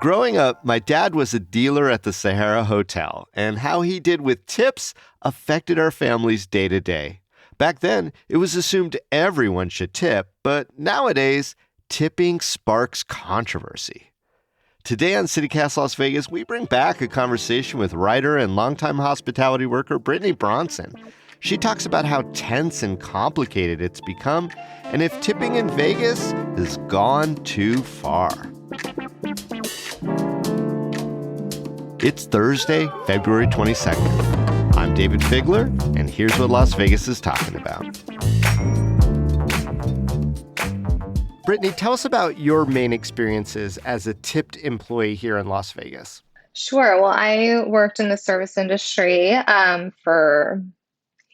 Growing up, my dad was a dealer at the Sahara Hotel, and how he did with tips affected our family's day to day. Back then, it was assumed everyone should tip, but nowadays, tipping sparks controversy. Today on CityCast Las Vegas, we bring back a conversation with writer and longtime hospitality worker Brittany Bronson. She talks about how tense and complicated it's become, and if tipping in Vegas has gone too far. It's Thursday, February 22nd. I'm David Figler, and here's what Las Vegas is talking about. Brittany, tell us about your main experiences as a tipped employee here in Las Vegas. Sure. Well, I worked in the service industry for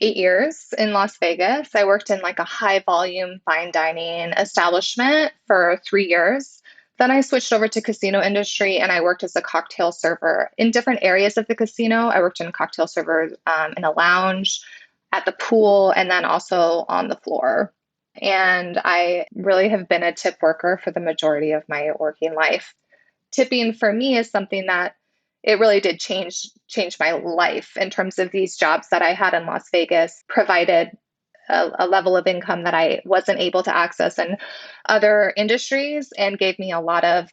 8 years in Las Vegas. I worked in like a high volume fine dining establishment for 3 years. Then I switched over to casino industry and I worked as a cocktail server in different areas of the casino. I worked in a cocktail server in a lounge, at the pool, and then also on the floor. And I really have been a tip worker for the majority of my working life. Tipping for me is something that it really did change my life in terms of these jobs that I had in Las Vegas, provided a level of income that I wasn't able to access in other industries, and gave me a lot of,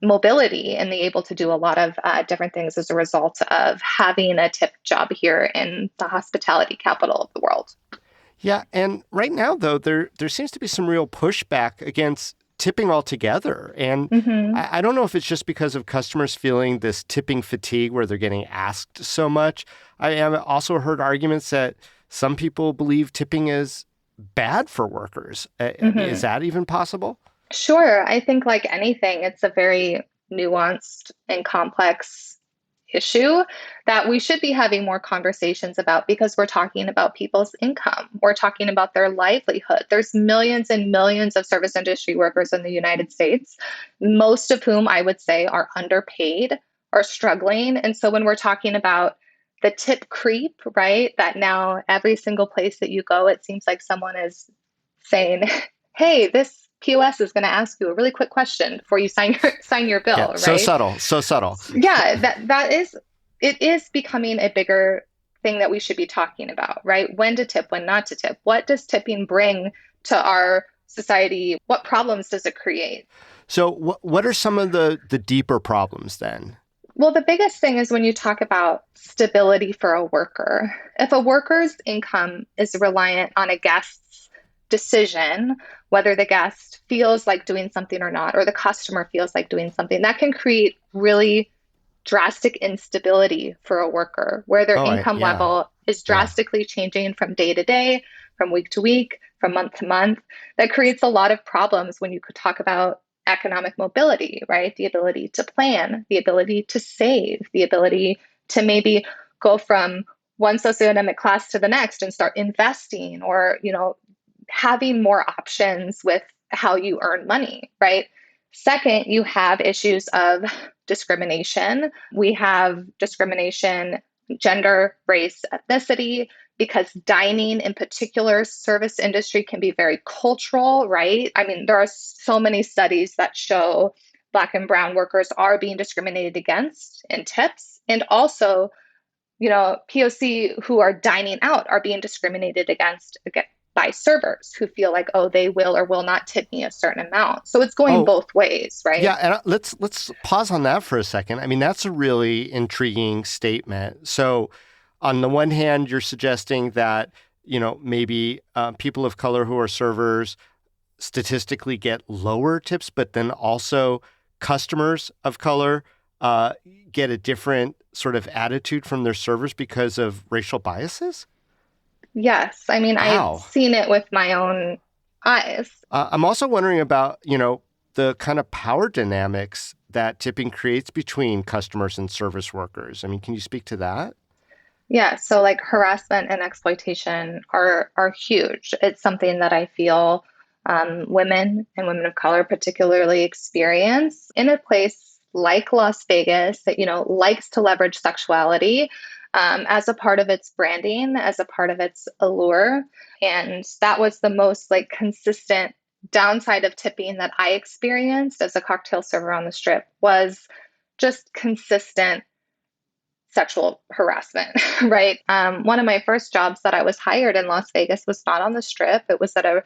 mobility and the able to do a lot of different things as a result of having a tip job here in the hospitality capital of the world. Yeah, and right now, though, there seems to be some real pushback against tipping altogether. And I don't know if it's just because of customers feeling this tipping fatigue where they're getting asked so much. I have also heard arguments that some people believe tipping is bad for workers. Is that even possible? Sure. I think like anything, it's a very nuanced and complex issue that we should be having more conversations about, because we're talking about people's income. We're talking about their livelihood. There's millions and millions of service industry workers in the United States, most of whom I would say are underpaid or struggling. And so when we're talking about the tip creep, right, that now every single place that you go, it seems like someone is saying, hey, this POS is going to ask you a really quick question before you sign your bill, Yeah, right? so subtle. Yeah, it is becoming a bigger thing that we should be talking about, right? When to tip, when not to tip. What does tipping bring to our society? What problems does it create? So what are some of the deeper problems then? Well, the biggest thing is when you talk about stability for a worker. If a worker's income is reliant on a guest's decision, whether the guest feels like doing something or not, or the customer feels like doing something, that can create really drastic instability for a worker, where their income level is drastically changing from day to day, from week to week, from month to month. That creates a lot of problems when you could talk about economic mobility, right? The ability to plan, the ability to save, the ability to maybe go from one socioeconomic class to the next and start investing, or, having more options with how you earn money, right? Second, you have issues of discrimination. We have discrimination, gender, race, ethnicity, because dining in particular, service industry can be very cultural, right? I mean, there are so many studies that show Black and brown workers are being discriminated against in tips. And also, POC who are dining out are being discriminated against by servers who feel like, oh, they will or will not tip me a certain amount. So it's going both ways, right? Yeah, and let's pause on that for a second. I mean, that's a really intriguing statement. So on the one hand, you're suggesting that, maybe people of color who are servers statistically get lower tips, but then also customers of color get a different sort of attitude from their servers because of racial biases? Yes. I mean, Wow. I've seen it with my own eyes. I'm also wondering about, the kind of power dynamics that tipping creates between customers and service workers. I mean, can you speak to that? Yeah. So like harassment and exploitation are huge. It's something that I feel women and women of color particularly experience in a place like Las Vegas that, likes to leverage sexuality as a part of its branding, as a part of its allure. And that was the most consistent downside of tipping that I experienced as a cocktail server on the Strip was just consistent sexual harassment, right? One of my first jobs that I was hired in Las Vegas was not on the Strip. It was at a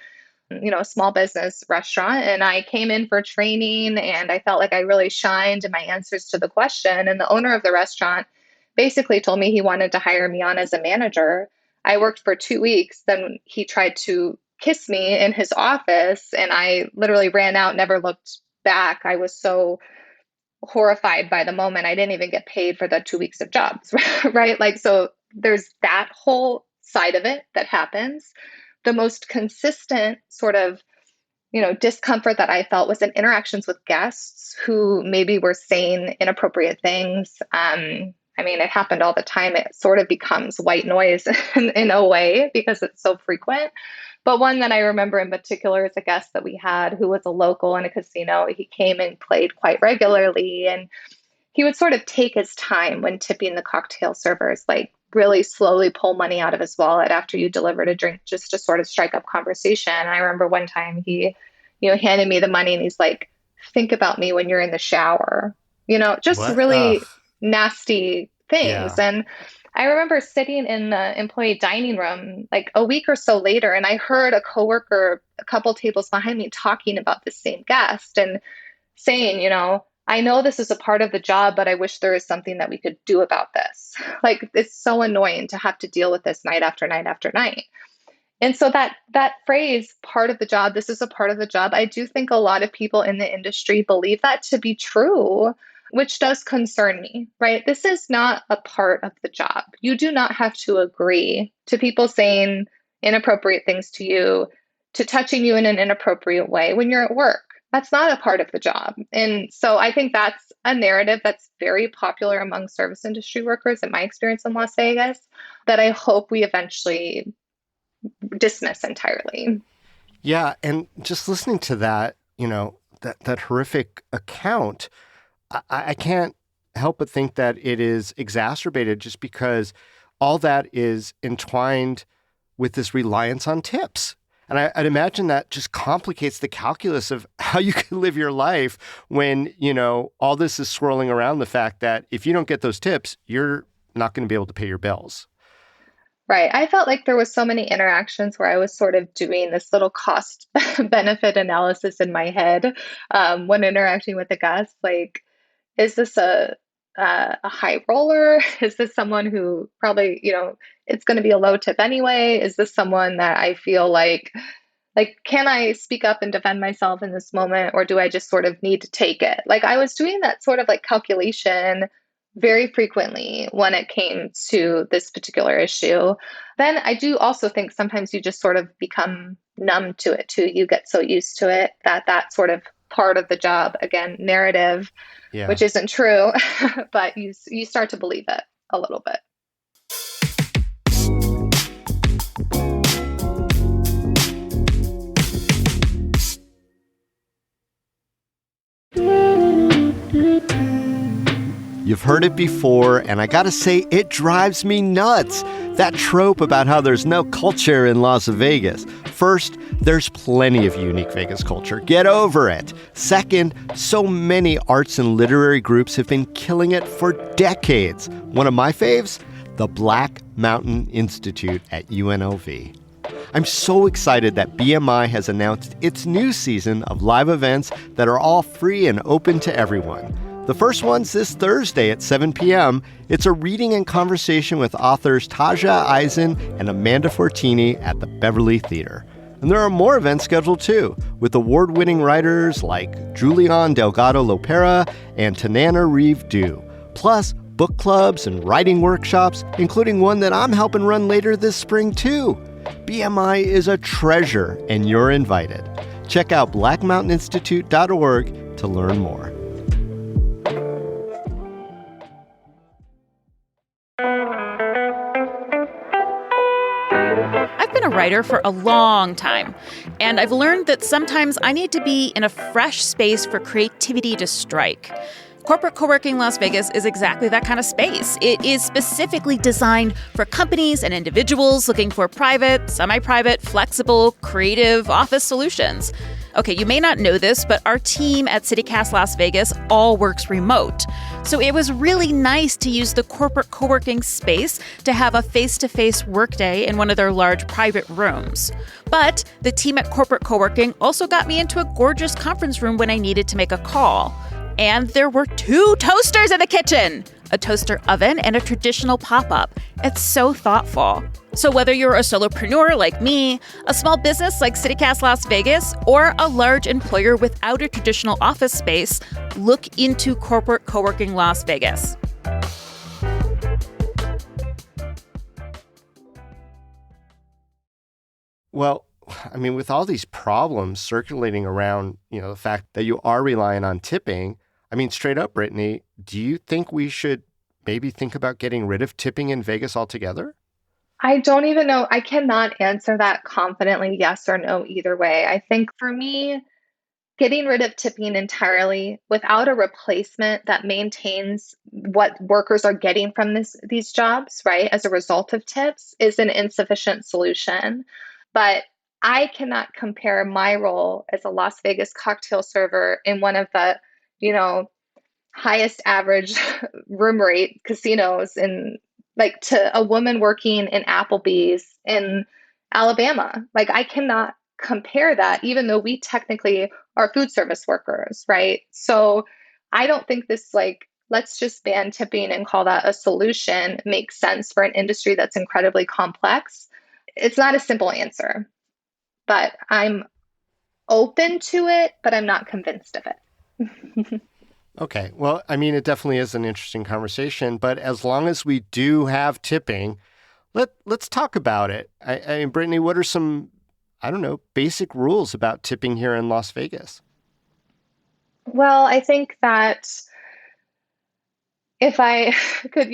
small business restaurant, and I came in for training, and I felt like I really shined in my answers to the question. And the owner of the restaurant basically told me he wanted to hire me on as a manager. I worked for 2 weeks. Then he tried to kiss me in his office, and I literally ran out, never looked back. I was so horrified by the moment. I didn't even get paid for the 2 weeks of jobs, right? Like, so there's that whole side of it that happens. The most consistent sort of, discomfort that I felt was in interactions with guests who maybe were saying inappropriate things. It happened all the time. It sort of becomes white noise in a way because it's so frequent. But one that I remember in particular is a guest that we had who was a local in a casino. He came and played quite regularly, and he would sort of take his time when tipping the cocktail servers, like really slowly pull money out of his wallet after you delivered a drink just to sort of strike up conversation. I remember one time he, handed me the money and he's like, think about me when you're in the shower, just What? really Ugh. nasty things. Yeah. And I remember sitting in the employee dining room like a week or so later, and I heard a coworker a couple tables behind me talking about the same guest and saying, I know this is a part of the job, but I wish there is something that we could do about this. Like, it's so annoying to have to deal with this night after night after night. And so that phrase, part of the job, this is a part of the job, I do think a lot of people in the industry believe that to be true, which does concern me, right? This is not a part of the job. You do not have to agree to people saying inappropriate things to you, to touching you in an inappropriate way when you're at work. That's not a part of the job. And so I think that's a narrative that's very popular among service industry workers, in my experience in Las Vegas, that I hope we eventually dismiss entirely. Yeah. And just listening to that, that horrific account, I can't help but think that it is exacerbated just because all that is entwined with this reliance on tips. And I'd imagine that just complicates the calculus of how you can live your life when, all this is swirling around the fact that if you don't get those tips, you're not going to be able to pay your bills. Right. I felt like there was so many interactions where I was sort of doing this little cost benefit analysis in my head when interacting with a guest. Like, is this a high roller? Is this someone who probably, it's going to be a low tip anyway? Is this someone that I feel like, can I speak up and defend myself in this moment, or do I just sort of need to take it? Like, I was doing that sort of like calculation very frequently when it came to this particular issue. Then I do also think sometimes you just sort of become numb to it too. You get so used to it that sort of part of the job, again, narrative, Yeah. which isn't true, but you start to believe it a little bit. You've heard it before, and I gotta say, it drives me nuts. That trope about how there's no culture in Las Vegas. First, there's plenty of unique Vegas culture. Get over it. Second, so many arts and literary groups have been killing it for decades. One of my faves, the Black Mountain Institute at UNLV. I'm so excited that BMI has announced its new season of live events that are all free and open to everyone. The first one's this Thursday at 7 p.m. It's a reading and conversation with authors Taja Eisen and Amanda Fortini at the Beverly Theater. And there are more events scheduled too, with award-winning writers like Julian Delgado Lopera and Tanana Reeve Dew. Plus, book clubs and writing workshops, including one that I'm helping run later this spring too. BMI is a treasure, and you're invited. Check out blackmountaininstitute.org to learn more. I've been a writer for a long time, and I've learned that sometimes I need to be in a fresh space for creativity to strike. Corporate Co-working Las Vegas is exactly that kind of space. It is specifically designed for companies and individuals looking for private, semi-private, flexible, creative office solutions. Okay, you may not know this, but our team at CityCast Las Vegas all works remote. So it was really nice to use the corporate co-working space to have a face-to-face workday in one of their large private rooms. But the team at Corporate Co-working also got me into a gorgeous conference room when I needed to make a call. And there were 2 toasters in the kitchen, a toaster oven and a traditional pop-up. It's so thoughtful. So whether you're a solopreneur like me, a small business like CityCast Las Vegas, or a large employer without a traditional office space, look into Corporate Co-working Las Vegas. Well, I mean, with all these problems circulating around, the fact that you are relying on tipping, I mean, straight up, Brittany, do you think we should maybe think about getting rid of tipping in Vegas altogether? I don't even know. I cannot answer that confidently, yes or no, either way. I think for me, getting rid of tipping entirely without a replacement that maintains what workers are getting from these jobs, right, as a result of tips is an insufficient solution. But I cannot compare my role as a Las Vegas cocktail server in one of the, highest average room rate casinos to a woman working in Applebee's in Alabama. Like, I cannot compare that, even though we technically are food service workers, right? So I don't think this, let's just ban tipping and call that a solution makes sense for an industry that's incredibly complex. It's not a simple answer, but I'm open to it, but I'm not convinced of it. Okay. Well, I mean, it definitely is an interesting conversation, but as long as we do have tipping, let's talk about it. I mean, Brittany, what are some, basic rules about tipping here in Las Vegas? Well, I think that if I could,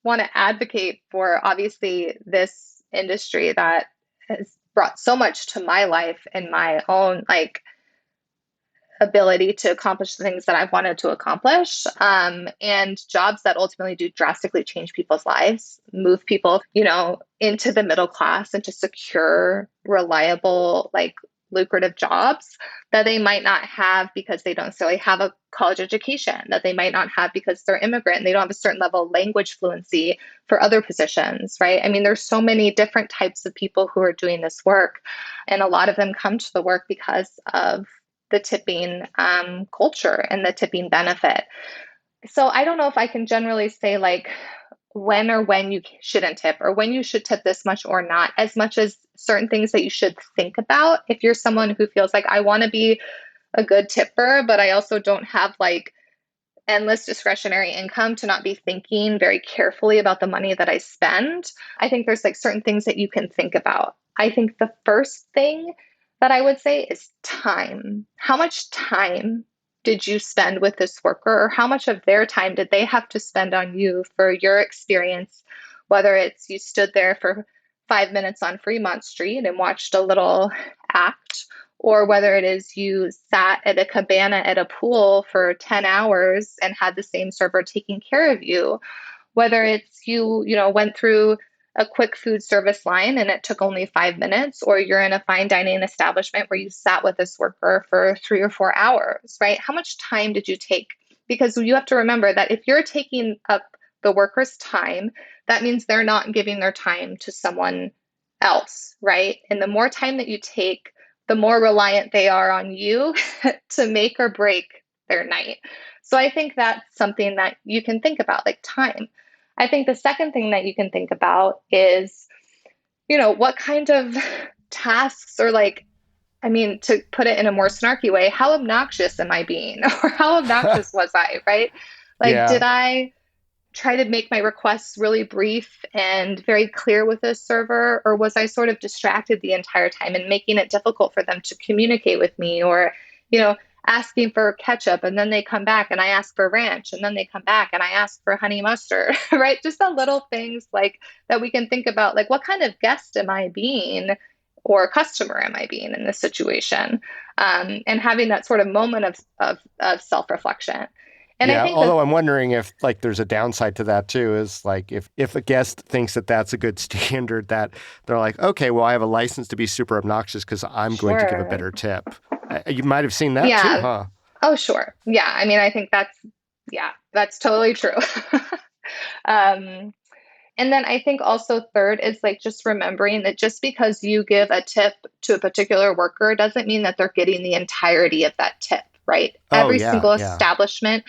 want to advocate for obviously this industry that has brought so much to my life and my own ability to accomplish the things that I've wanted to accomplish, and jobs that ultimately do drastically change people's lives, move people, into the middle class, into secure, reliable, lucrative jobs that they might not have because they don't necessarily have a college education, that they might not have because they're immigrant and they don't have a certain level of language fluency for other positions, right? I mean, there's so many different types of people who are doing this work, and a lot of them come to the work because of the tipping culture and the tipping benefit. So I don't know if I can generally say when you shouldn't tip or when you should tip this much or not, as much as certain things that you should think about if you're someone who feels like I want to be a good tipper, but I also don't have endless discretionary income to not be thinking very carefully about the money that I spend. I think there's certain things that you can think about. I think the first thing that I would say is time. How much time did you spend with this worker, or how much of their time did they have to spend on you for your experience? Whether it's you stood there for 5 minutes on Fremont Street and watched a little act, or whether it is you sat at a cabana at a pool for 10 hours and had the same server taking care of you, whether it's you went through a quick food service line and it took only 5 minutes, or you're in a fine dining establishment where you sat with this worker for 3 or 4 hours, right? How much time did you take? Because you have to remember that if you're taking up the worker's time, that means they're not giving their time to someone else, right? And the more time that you take, the more reliant they are on you to make or break their night. So I think that's something that you can think about, time. I think the second thing that you can think about is, what kind of tasks or to put it in a more snarky way, how obnoxious am I being? Or how obnoxious was I, right? Did I try to make my requests really brief and very clear with this server? Or was I sort of distracted the entire time and making it difficult for them to communicate with me? Or, asking for ketchup and then they come back and I ask for ranch and then they come back and I ask for honey mustard, right? Just the little things that we can think about, what kind of guest am I being or customer am I being in this situation? And having that sort of moment of self-reflection. And I Yeah, think although I'm wondering if like there's a downside to that too, is like if a guest thinks that that's a good standard, that they're like, okay, well, I have a license to be super obnoxious because I'm going to give a sure. better tip. You might have seen that too, Yeah. huh? Oh, sure. Yeah. I mean, I think that's totally true. um, and then I think also third is like just remembering that just because you give a tip to a particular worker doesn't mean that they're getting the entirety of that tip, right? Oh Every yeah, single yeah. establishment,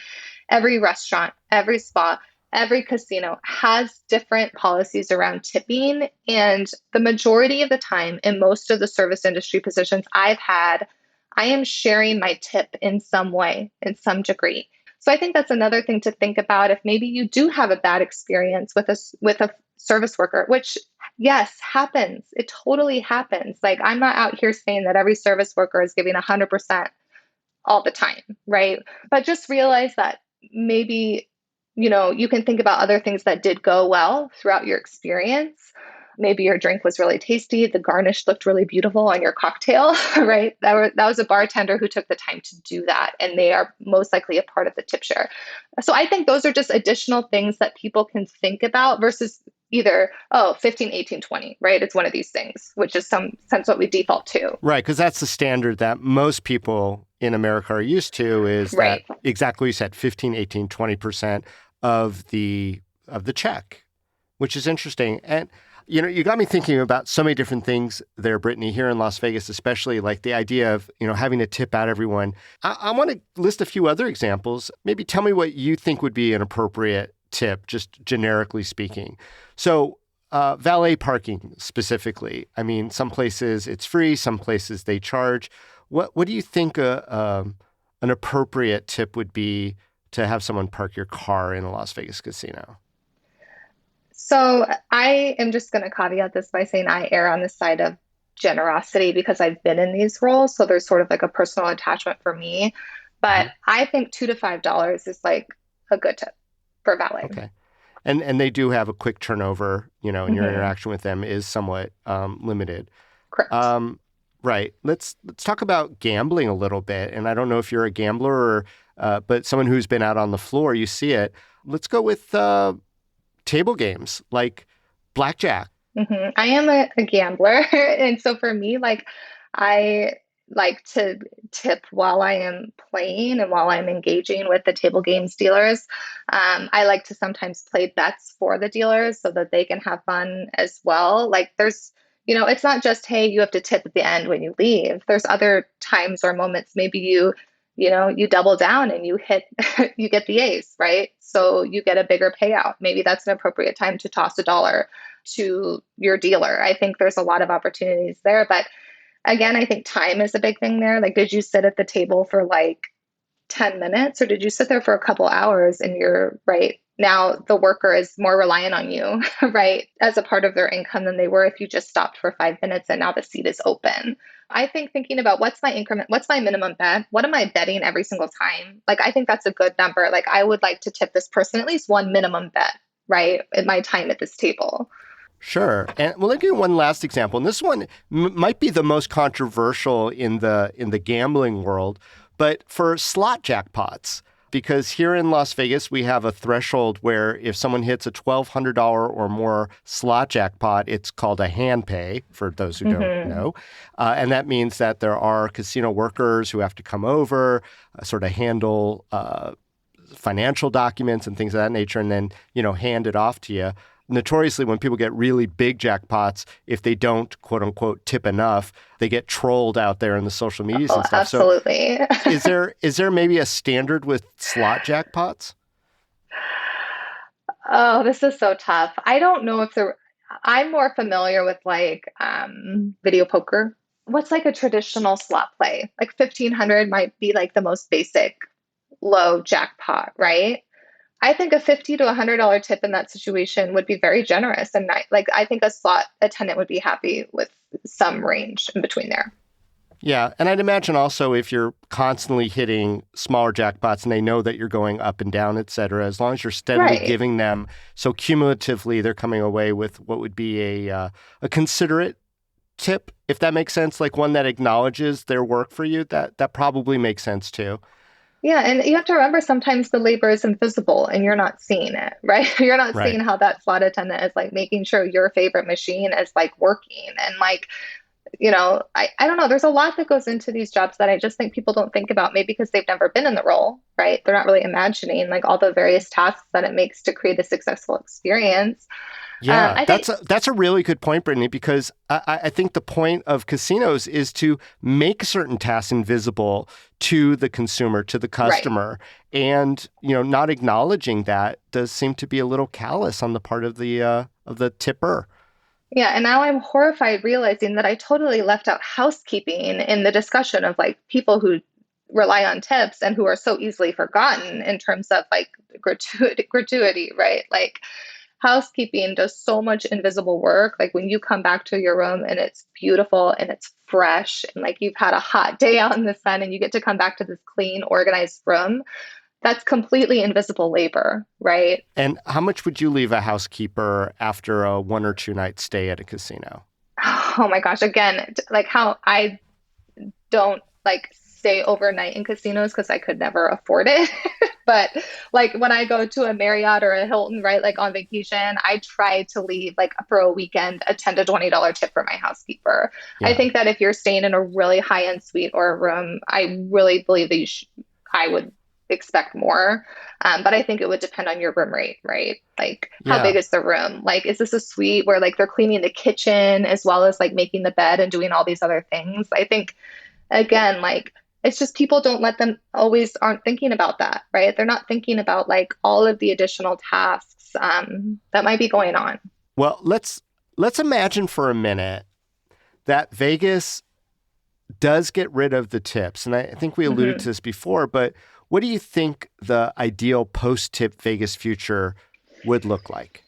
every restaurant, every spa, every casino has different policies around tipping. And the majority of the time, in most of the service industry positions I've had, I am sharing my tip in some way, in some degree. So I think that's another thing to think about if maybe you do have a bad experience with a service worker, which yes, happens. It totally happens. Like I'm not out here saying that every service worker is giving 100% all the time, right? But just realize that maybe, you can think about other things that did go well throughout your experience. Maybe your drink was really tasty, the garnish looked really beautiful on your cocktail, right? That was a bartender who took the time to do that, and they are most likely a part of the tip share. So I think those are just additional things that people can think about versus either, 15, 18, 20, right? It's one of these things, which is some sense what we default to. Right, because that's the standard that most people in America are used to, is that Right. exactly what you said, 15, 18, 20% of the check, which is interesting. And you got me thinking about so many different things there, Brittany, here in Las Vegas, especially like the idea of, having to tip out everyone. I want to list a few other examples. Maybe tell me what you think would be an appropriate tip, just generically speaking. So valet parking specifically. I mean, some places it's free, some places they charge. What do you think an appropriate tip would be to have someone park your car in a Las Vegas casino? So I am just going to caveat this by saying I err on the side of generosity because I've been in these roles. So there's sort of like a personal attachment for me. But Mhm. I think $2 to $5 is like a good tip for valet. Okay. And they do have a quick turnover, and your Hmm. interaction with them is somewhat limited. Correct. Um, right. Let's talk about gambling a little bit. And I don't know if you're a gambler or, but someone who's been out on the floor, you see it. Let's go with table games like blackjack. I am a gambler. And so for me, like, I like to tip while I am playing and while I'm engaging with the table games dealers. I like to sometimes play bets for the dealers so that they can have fun as well. Like, it's not just, hey, you have to tip at the end when you leave. There's other times or moments, maybe you double down and you hit, you get the ace, right? So you get a bigger payout. Maybe that's an appropriate time to toss $1 to your dealer. I think there's a lot of opportunities there. But again, I think time is a big thing there. Like, did you sit at the table for like 10 minutes or did you sit there for a couple hours and you're right? Now the worker is more reliant on you, right, as a part of their income than they were if you just stopped for 5 minutes and now the seat is open. I think thinking about what's my increment, what's my minimum bet, what am I betting every single time? Like, I think that's a good number. Like, I would like to tip this person at least one minimum bet, right, in my time at this table. Sure. And well, let me give you one last example. And this one might be the most controversial in the gambling world, but for slot jackpots, because here in Las Vegas, we have a threshold where if someone hits a $1,200 or more slot jackpot, it's called a hand pay, for those who don't Hmm. know. And that means that there are casino workers who have to come over, sort of handle financial documents and things of that nature, and then, hand it off to you. Notoriously, when people get really big jackpots, if they don't, quote unquote, tip enough, they get trolled out there in the social medias Oh, and stuff. So absolutely. is there maybe a standard with slot jackpots? Oh, this is so tough. I don't know if I'm more familiar with like video poker. What's like a traditional slot play? Like 1500 might be like the most basic low jackpot, right? I think a 50 to $100 tip in that situation would be very generous. And I think a slot attendant would be happy with some range in between there. Yeah. And I'd imagine also if you're constantly hitting smaller jackpots and they know that you're going up and down, et cetera, as long as you're steadily Right. giving them, so cumulatively they're coming away with what would be a considerate tip, if that makes sense, like one that acknowledges their work for you, that probably makes sense too. Yeah, and you have to remember sometimes the labor is invisible and you're not seeing it, right? You're not Right. seeing how that slot attendant is like making sure your favorite machine is like working. And like, I don't know. There's a lot that goes into these jobs that I just think people don't think about, maybe because they've never been in the role, right? They're not really imagining like all the various tasks that it makes to create a successful experience. Yeah, I think, that's a really good point, Brittany, because I think the point of casinos is to make certain tasks invisible to the consumer, to the right. customer. And, not acknowledging that does seem to be a little callous on the part of the tipper. Yeah, and now I'm horrified realizing that I totally left out housekeeping in the discussion of like people who rely on tips and who are so easily forgotten in terms of like gratuity, right? Like housekeeping does so much invisible work. Like when you come back to your room and it's beautiful and it's fresh and like you've had a hot day out in the sun and you get to come back to this clean, organized room, that's completely invisible labor, right? And how much would you leave a housekeeper after a 1 or 2 night stay at a casino? Oh my gosh. Again, like how I don't like stay overnight in casinos because I could never afford it. But like when I go to a Marriott or a Hilton, right, like on vacation, I try to leave like for a weekend a $10 to $20 tip for my housekeeper. Yeah. I think that if you're staying in a really high end suite or a room, I really believe that I would expect more. But I think it would depend on your room rate, right? Like how big is the room? Like, is this a suite where like they're cleaning the kitchen as well as like making the bed and doing all these other things? I think, again, like it's just people aren't thinking about that, right? They're not thinking about like all of the additional tasks that might be going on. Well, let's imagine for a minute that Vegas does get rid of the tips. And I think we alluded to this before, but what do you think the ideal post-tip Vegas future would look like?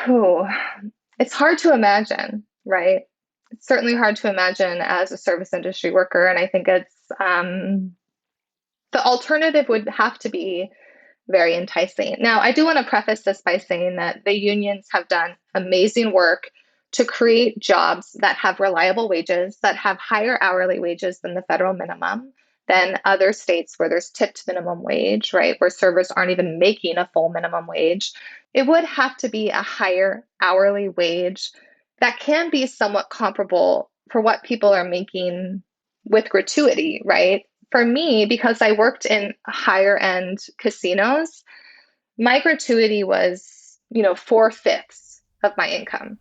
Oh, it's hard to imagine, right? It's certainly hard to imagine as a service industry worker. And I think it's the alternative would have to be very enticing. Now, I do want to preface this by saying that the unions have done amazing work to create jobs that have reliable wages, that have higher hourly wages than the federal minimum, than other states where there's tipped minimum wage, right? Where servers aren't even making a full minimum wage. It would have to be a higher hourly wage that can be somewhat comparable for what people are making with gratuity, right? For me, because I worked in higher end casinos, my gratuity was, 4/5 of my income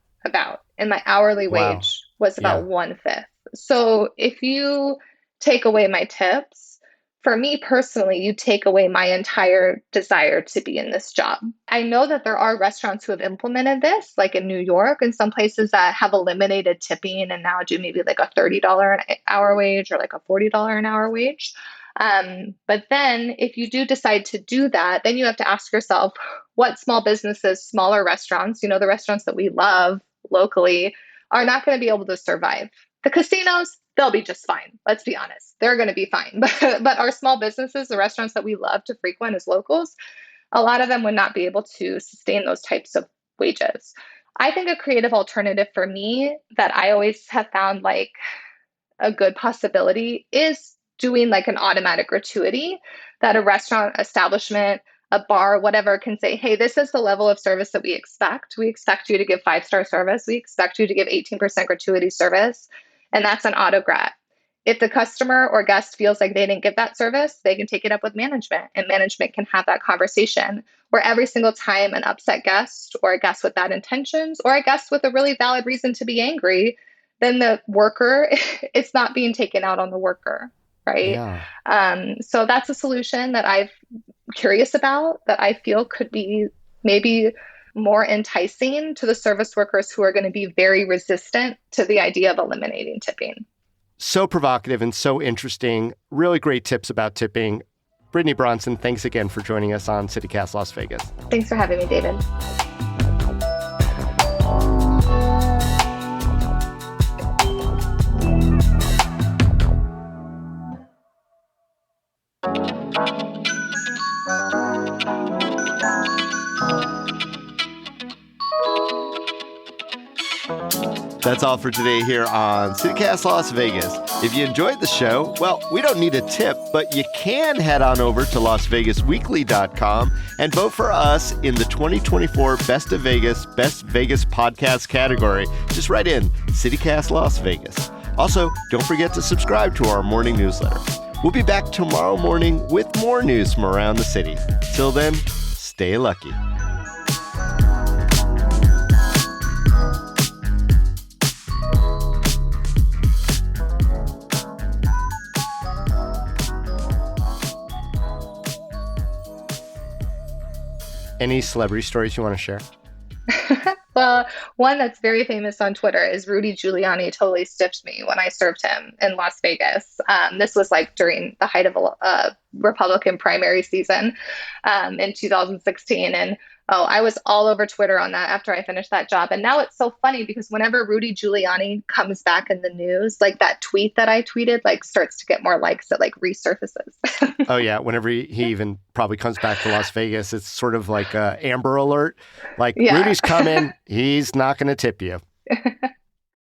and my hourly wage was about 1/5. So if you take away my tips, for me personally, you take away my entire desire to be in this job. I know that there are restaurants who have implemented this, like in New York and some places that have eliminated tipping and now do maybe like a $30 an hour wage or like a $40 an hour wage. But then if you do decide to do that, then you have to ask yourself what small businesses, smaller restaurants, the restaurants that we love locally, are not going to be able to survive. The casinos, they'll be just fine. Let's be honest. They're going to be fine. But our small businesses, the restaurants that we love to frequent as locals, a lot of them would not be able to sustain those types of wages. I think a creative alternative for me that I always have found like a good possibility is doing like an automatic gratuity that a restaurant establishment, a bar, whatever, can say, hey, this is the level of service that we expect. We expect you to give 5-star service. We expect you to give 18% gratuity service. And that's an auto-grat. If the customer or guest feels like they didn't get that service, they can take it up with management, and management can have that conversation where every single time an upset guest or a guest with bad intentions or a guest with a really valid reason to be angry, then the worker, it's not being taken out on the worker, right? Yeah. So that's a solution that I'm curious about, that I feel could be maybe more enticing to the service workers who are going to be very resistant to the idea of eliminating tipping. So provocative and so interesting. Really great tips about tipping. Brittany Bronson, thanks again for joining us on CityCast Las Vegas. Thanks for having me, David. That's all for today here on CityCast Las Vegas. If you enjoyed the show, well, we don't need a tip, but you can head on over to LasVegasWeekly.com and vote for us in the 2024 Best of Vegas, Best Vegas Podcast category. Just write in CityCast Las Vegas. Also, don't forget to subscribe to our morning newsletter. We'll be back tomorrow morning with more news from around the city. Till then, stay lucky. Any celebrity stories you want to share? Well, one that's very famous on Twitter is Rudy Giuliani totally stiffed me when I served him in Las Vegas. This was like during the height of a Republican primary season in 2016. And I was all over Twitter on that after I finished that job. And now it's so funny because whenever Rudy Giuliani comes back in the news, like that tweet that I tweeted, like starts to get more likes. It like resurfaces. Oh, yeah. Whenever he even probably comes back to Las Vegas, it's sort of like a Amber Alert. Like, yeah. Rudy's coming. He's not going to tip you.